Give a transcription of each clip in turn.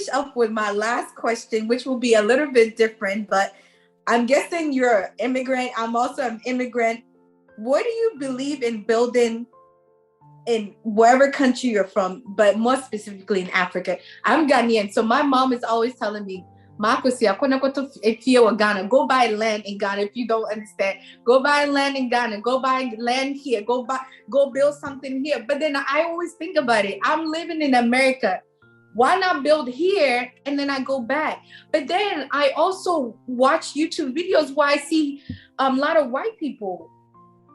up with my last question, which will be a little bit different, but I'm guessing you're an immigrant. I'm also an immigrant. What do you believe in building in wherever country you're from, but more specifically in Africa? I'm Ghanaian, so my mom is always telling me, Marcus, if you're Ghana, go buy land in Ghana. If you don't understand, go buy land in Ghana, go buy land here, go build something here. But then I always think about it. I'm living in America. Why not build here and then I go back? But then I also watch YouTube videos where I see a lot of white people,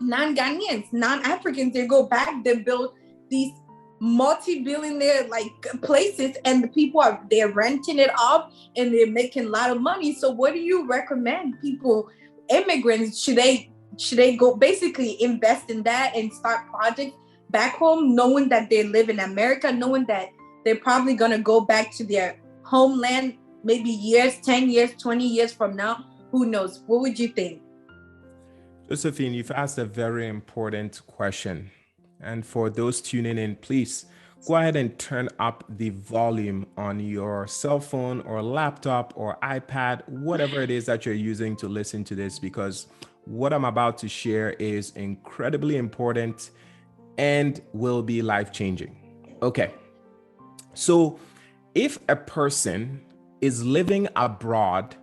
non-Ghanaians, non-Africans, they go back, they build these multi-billionaire like places, and the people they're renting it off and they're making a lot of money. So what do you recommend people, immigrants, should they go basically invest in that and start projects back home, knowing that they live in America, knowing that they're probably going to go back to their homeland maybe years, 10 years, 20 years from now? Who knows? What would you think? Josephine, you've asked a very important question. And for those tuning in, please go ahead and turn up the volume on your cell phone or laptop or iPad, whatever it is that you're using to listen to this, because what I'm about to share is incredibly important and will be life-changing. Okay. So if a person is living abroad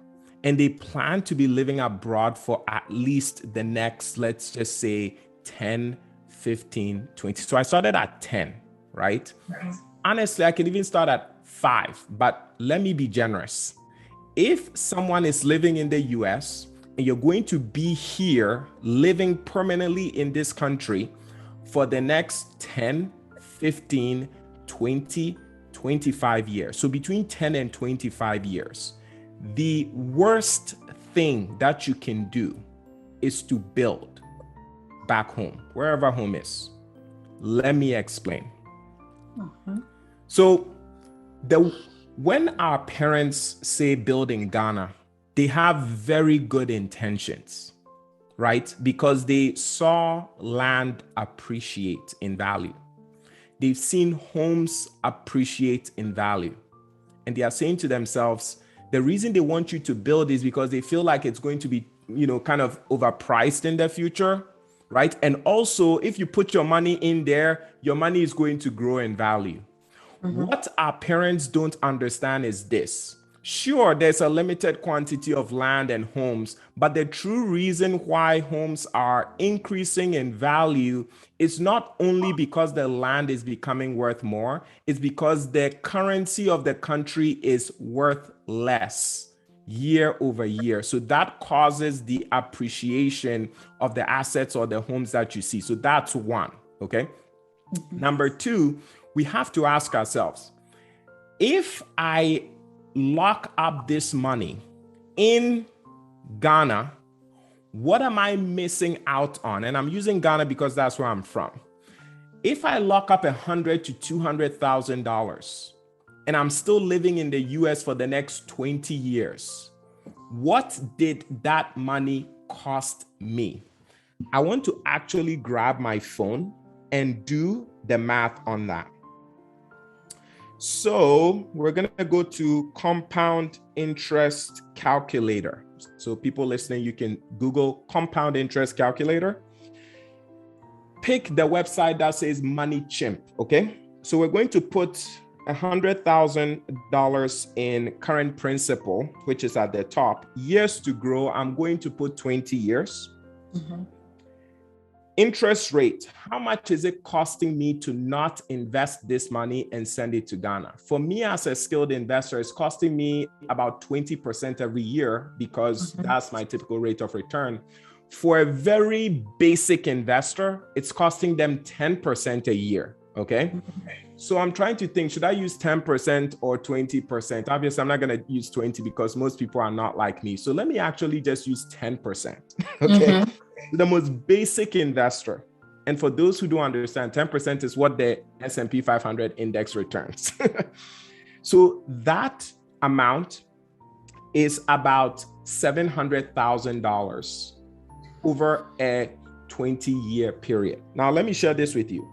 and they plan to be living abroad for at least the next, let's just say 10, 15, 20. So I started at 10, right? Honestly, I can even start at 5, but let me be generous. If someone is living in the US and you're going to be here living permanently in this country for the next 10, 15, 20, 25 years, so between 10 and 25 years, the worst thing that you can do is to build back home, wherever home is. Let me explain. So when our parents say build in Ghana, they have very good intentions, right? Because they saw land appreciate in value. They've seen homes appreciate in value. And they are saying to themselves, the reason they want you to build is because they feel like it's going to be, kind of overpriced in the future, right? And also, if you put your money in there, your money is going to grow in value. What our parents don't understand is this. Sure, there's a limited quantity of land and homes, but the true reason why homes are increasing in value is not only because the land is becoming worth more, it's because the currency of the country is worth less year over year. So that causes the appreciation of the assets or the homes that you see. So that's one, okay? Number two, we have to ask ourselves, if I lock up this money in Ghana, what am I missing out on? And I'm using Ghana because that's where I'm from. If I lock up $100,000 to $200,000 and I'm still living in the US for the next 20 years, what did that money cost me? I want to actually grab my phone and do the math on that. So we're going to go to compound interest calculator. So people listening, you can Google compound interest calculator. Pick the website that says Money Chimp, okay? So we're going to put $100,000 in current principal, which is at the top. Years to grow, I'm going to put 20 years. Interest rate, how much is it costing me to not invest this money and send it to Ghana? For me as a skilled investor, it's costing me about 20% every year because that's my typical rate of return. For a very basic investor, it's costing them 10% a year, okay? So I'm trying to think, should I use 10% or 20%? Obviously, I'm not going to use 20 because most people are not like me. So let me actually just use 10%, okay? The most basic investor. And for those who don't understand, 10% is what the S&P 500 index returns. So that amount is about $700,000 over a 20-year period. Now, let me share this with you.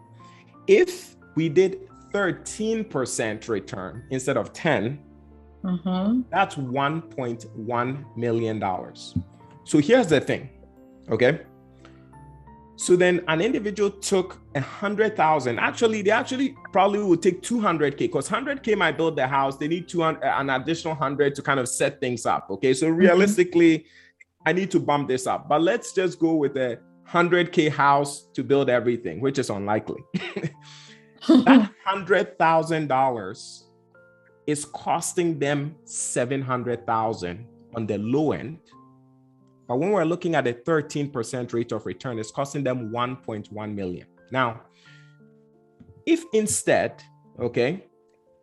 If we did 13% return instead of 10, That's $1.1 million. So here's the thing, okay? So then an individual took 100,000. Actually, they actually probably would take 200K because 100K might build the house. They need an additional 100 to kind of set things up. Okay, so realistically, I need to bump this up. But let's just go with a 100K house to build everything, which is unlikely. That $100,000 is costing them $700,000 on the low end. But when we're looking at a 13% rate of return, it's costing them 1.1 million. Now, if instead, okay,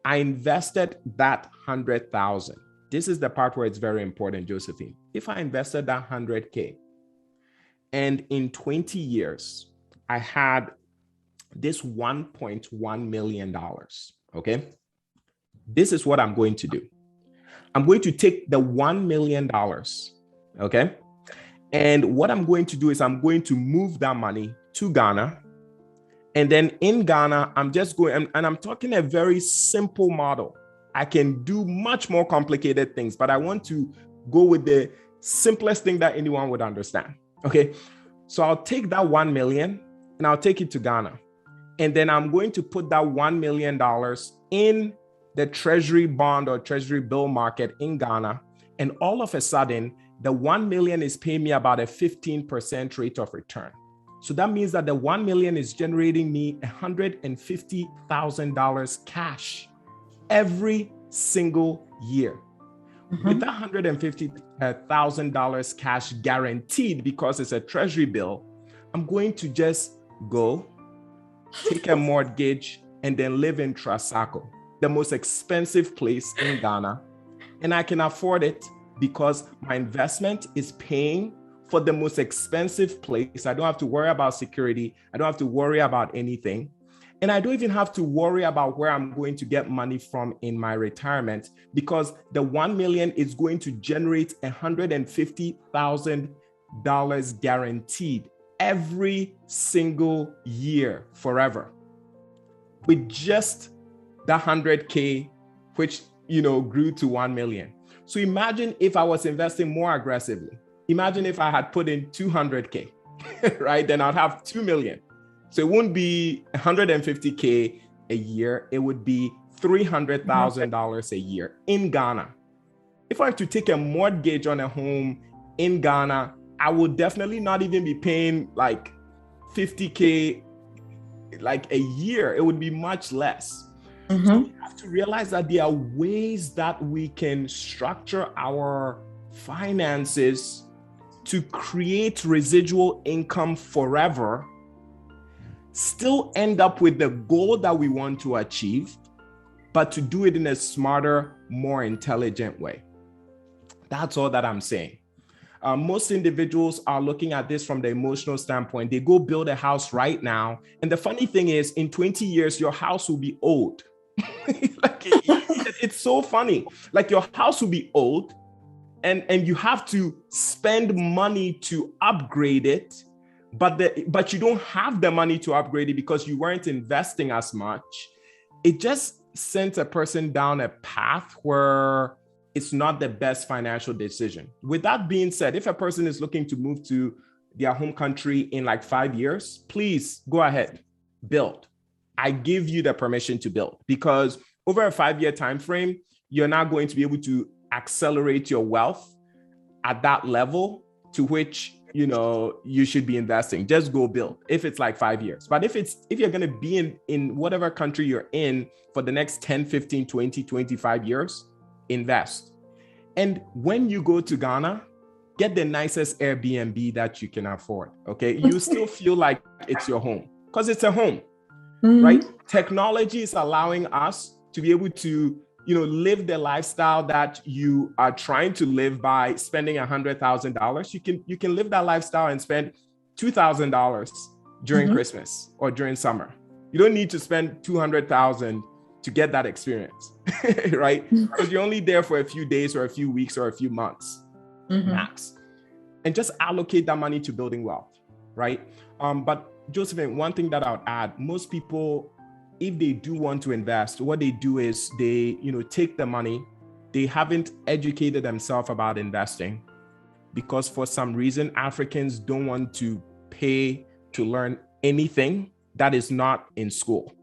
I invested that 100,000, this is the part where it's very important, Josephine. If I invested that 100K and in 20 years, I had this $1.1 million, okay, this is what I'm going to do. I'm going to take the $1 million, okay, and what I'm going to do is I'm going to move that money to Ghana. And then in Ghana, I'm just going, and I'm talking a very simple model. I can do much more complicated things, but I want to go with the simplest thing that anyone would understand. Okay. So I'll take that 1 million and I'll take it to Ghana. And then I'm going to put that $1 million in the treasury bond or treasury bill market in Ghana. And all of a sudden, the 1 million is paying me about a 15% rate of return. So that means that the 1 million is generating me $150,000 cash every single year. With that $150,000 cash guaranteed because it's a treasury bill, I'm going to just go take a mortgage and then live in Trasaco, the most expensive place in Ghana. And I can afford it because my investment is paying for the most expensive place. I don't have to worry about security. I don't have to worry about anything. And I don't even have to worry about where I'm going to get money from in my retirement because the 1 million is going to generate $150,000 guaranteed every single year forever with just the 100K, which, grew to 1 million. So imagine if I was investing more aggressively. Imagine if I had put in 200K, right? Then I'd have 2 million. So it wouldn't be 150K a year. It would be $300,000 a year in Ghana. If I have to take a mortgage on a home in Ghana, I would definitely not even be paying like 50K like a year. It would be much less. So we have to realize that there are ways that we can structure our finances to create residual income forever, still end up with the goal that we want to achieve, but to do it in a smarter, more intelligent way. That's all that I'm saying. Most individuals are looking at this from the emotional standpoint. They go build a house right now. And the funny thing is, in 20 years, your house will be old. It's so funny. Like your house will be old and you have to spend money to upgrade it, but you don't have the money to upgrade it because you weren't investing as much. It just sends a person down a path where it's not the best financial decision. With that being said, if a person is looking to move to their home country in like 5 years, please go ahead, build. I give you the permission to build because over a 5-year time frame, you're not going to be able to accelerate your wealth at that level to which you should be investing. Just go build if it's like 5 years. But if you're going to be in whatever country you're in for the next 10, 15, 20, 25 years, invest. And when you go to Ghana, get the nicest Airbnb that you can afford. Okay. You still feel like it's your home because it's a home, right? Technology is allowing us to be able to, live the lifestyle that you are trying to live by spending $100,000. You can live that lifestyle and spend $2,000 during Christmas or during summer. You don't need to spend $200,000 to get that experience, right? Because you're only there for a few days or a few weeks or a few months max. And just allocate that money to building wealth, right? But Josephine, one thing that I would add, most people, if they do want to invest, what they do is they, take the money, they haven't educated themselves about investing, because for some reason, Africans don't want to pay to learn anything that is not in school,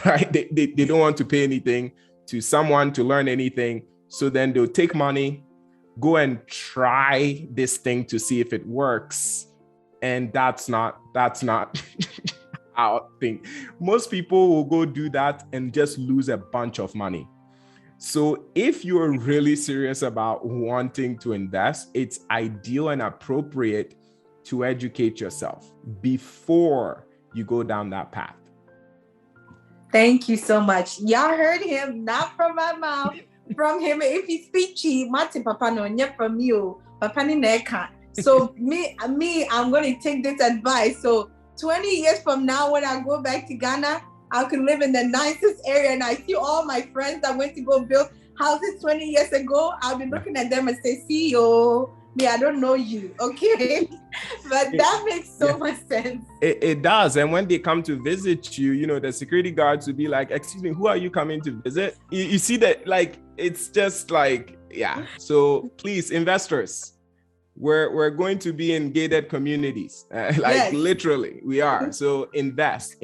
right? They don't want to pay anything to someone to learn anything. So then they'll take money, go and try this thing to see if it works. And that's not how I think. Most people will go do that and just lose a bunch of money. So if you're really serious about wanting to invest, it's ideal and appropriate to educate yourself before you go down that path. Thank you so much. Y'all heard him, not from my mouth, from him. If he speak cheap, Martin Papa no nye from you, Papa ni neka. So me, I'm going to take this advice. So 20 years from now, when I go back to Ghana, I can live in the nicest area, and I see all my friends that went to go build houses 20 years ago. I'll be looking at them and say, see you. Me, I don't know you, okay? But that makes so much sense. It does. And when they come to visit you, you know, the security guards will be like, excuse me, who are you coming to visit? You see that, like, it's just like, yeah. So please, investors, we're going to be in gated communities. Literally, we are. So invest.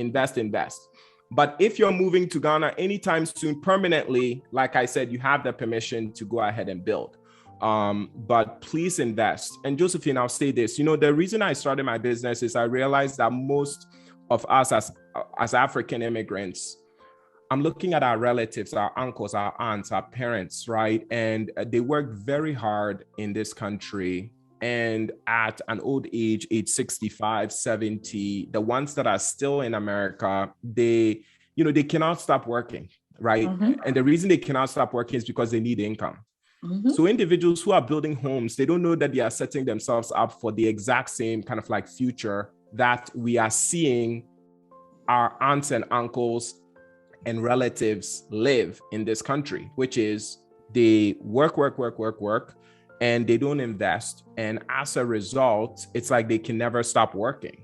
But if you're moving to Ghana anytime soon, permanently, like I said, you have the permission to go ahead and build. But please invest. And Josephine, I'll say this, you know, the reason I started my business is I realized that most of us as African immigrants, I'm looking at our relatives, our uncles, our aunts, our parents, right? And they work very hard in this country. And at an old age 65, 70, the ones that are still in America, they cannot stop working, right? Mm-hmm. And the reason they cannot stop working is because they need income. Mm-hmm. So individuals who are building homes, they don't know that they are setting themselves up for the exact same kind of like future that we are seeing our aunts and uncles and relatives live in this country, which is they work, and they don't invest. And as a result, it's like they can never stop working.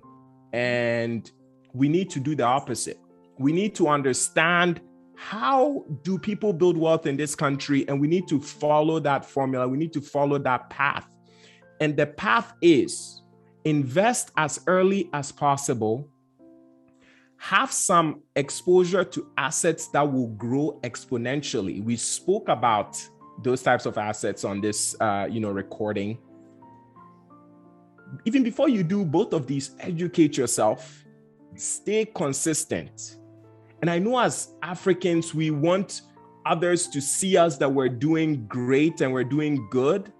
And we need to do the opposite. We need to understand, how do people build wealth in this country? And we need to follow that formula. We need to follow that path. And the path is invest as early as possible, have some exposure to assets that will grow exponentially. We spoke about those types of assets on this recording. Even before you do both of these, educate yourself, stay consistent. And I know as Africans, we want others to see us that we're doing great and we're doing good.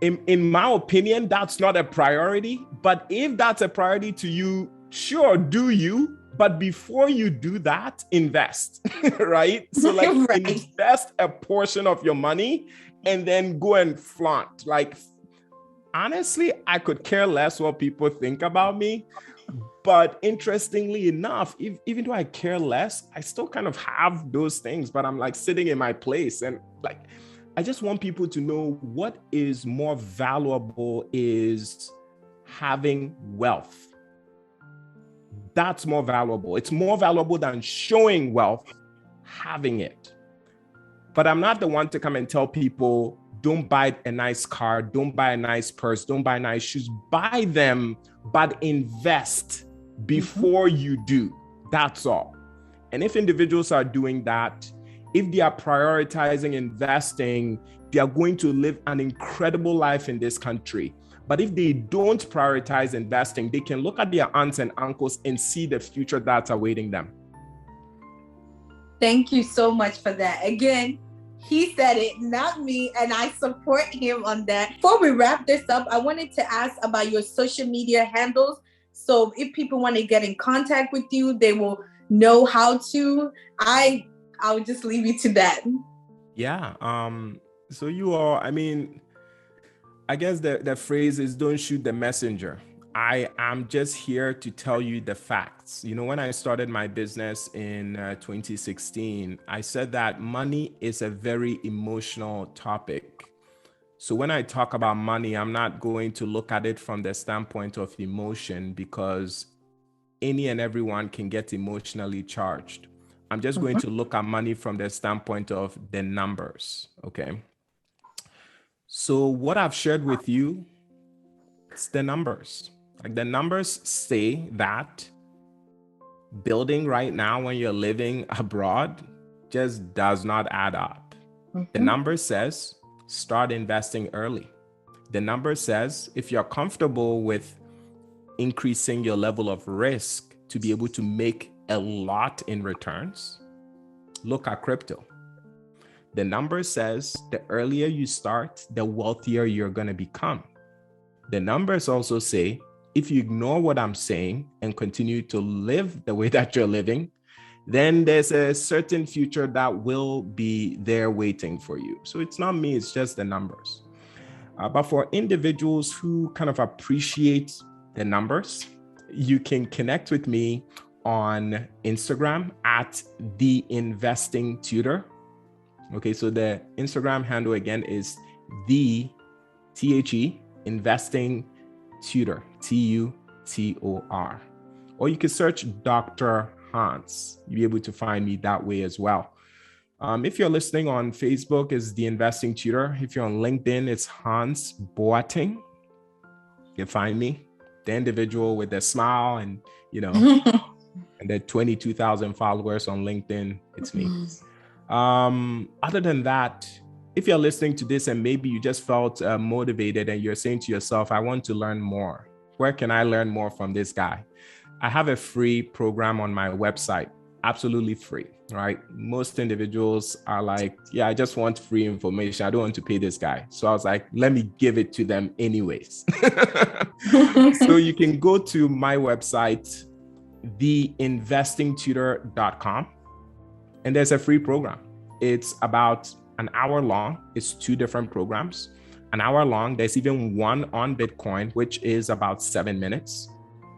In my opinion, that's not a priority. But if that's a priority to you, sure, do you. But before you do that, invest, right? So right. Invest a portion of your money and then go and flaunt. Like, honestly, I could care less what people think about me. But interestingly enough, even though I care less, I still kind of have those things, but I'm like sitting in my place. And like, I just want people to know what is more valuable is having wealth. That's more valuable. It's more valuable than showing wealth, having it. But I'm not the one to come and tell people, don't buy a nice car, don't buy a nice purse, don't buy nice shoes. Buy them, but invest before you do. That's all. And if individuals are doing that, if they are prioritizing investing, they are going to live an incredible life in this country. But if they don't prioritize investing, they can look at their aunts and uncles and see the future that's awaiting them. Thank you so much for that. Again, he said it, not me, and I support him on that. Before we wrap this up, I wanted to ask about your social media handles. So if people want to get in contact with you, they will know how to. I'll just leave you to that. Yeah. So you all, I guess the phrase is don't shoot the messenger. I am just here to tell you the facts. You know, when I started my business in 2016, I said that money is a very emotional topic. So when I talk about money, I'm not going to look at it from the standpoint of emotion, because any and everyone can get emotionally charged. I'm just going to look at money from the standpoint of the numbers. Okay. So what I've shared with you, it's the numbers. Like the numbers say that building right now when you're living abroad just does not add up. The number says start investing early. The number says if you're comfortable with increasing your level of risk to be able to make a lot in returns, look at crypto. The number says the earlier you start, the wealthier you're going to become. The numbers also say if you ignore what I'm saying and continue to live the way that you're living, then there's a certain future that will be there waiting for you. So it's not me, it's just the numbers. But for individuals who kind of appreciate the numbers, you can connect with me on Instagram at theinvestingtutor. Okay, so the Instagram handle again is the THE investing tutor, TUTOR. Or you can search Dr. Hans. You'll be able to find me that way as well. If you're listening on Facebook, it's The Investing Tutor. If you're on LinkedIn, it's Hans Boateng. You can find me, the individual with the smile and, and the 22,000 followers on LinkedIn. It's me. Other than that, if you're listening to this and maybe you just felt motivated and you're saying to yourself, I want to learn more. Where can I learn more from this guy? I have a free program on my website, absolutely free, right? Most individuals are like, yeah, I just want free information. I don't want to pay this guy. So I was like, let me give it to them anyways. So you can go to my website, theinvestingtutor.com, and there's a free program. It's about an hour long. It's 2 different programs. An hour long. There's even one on Bitcoin, which is about 7 minutes.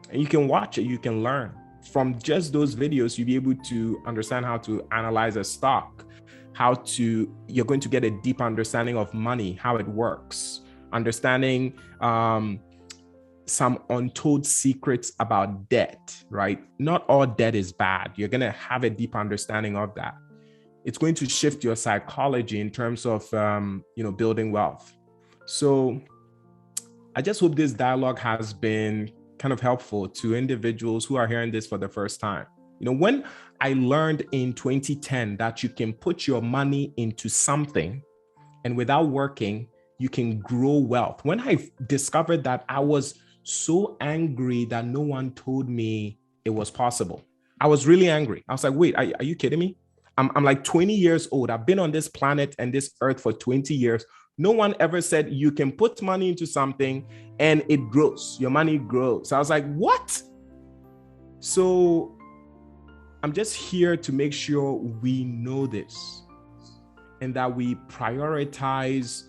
And you can watch it. You can learn from just those videos. You'll be able to understand how to analyze a stock, you're going to get a deep understanding of money, how it works, understanding some untold secrets about debt, right? Not all debt is bad. You're going to have a deep understanding of that. It's going to shift your psychology in terms of, building wealth. So I just hope this dialogue has been kind of helpful to individuals who are hearing this for the first time. When I learned in 2010 that you can put your money into something and without working, you can grow wealth. When I discovered that, I was so angry that no one told me it was possible. I was really angry. I was like, wait, are you kidding me? I'm like 20 years old. I've been on this planet and this earth for 20 years. No one ever said you can put money into something and it grows. Your money grows. I was like, what? So I'm just here to make sure we know this and that we prioritize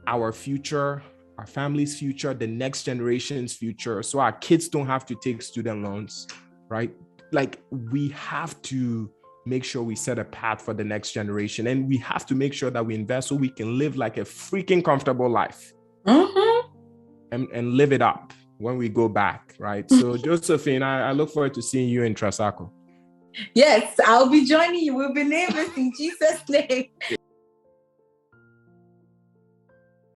our future, our family's future, the next generation's future, so our kids don't have to take student loans, right? Like, we have to make sure we set a path for the next generation, and we have to make sure that we invest so we can live like a freaking comfortable life and live it up when we go back, right? So Josephine, I look forward to seeing you in Trasaco. Yes, I'll be joining you. We'll be neighbors in Jesus' name.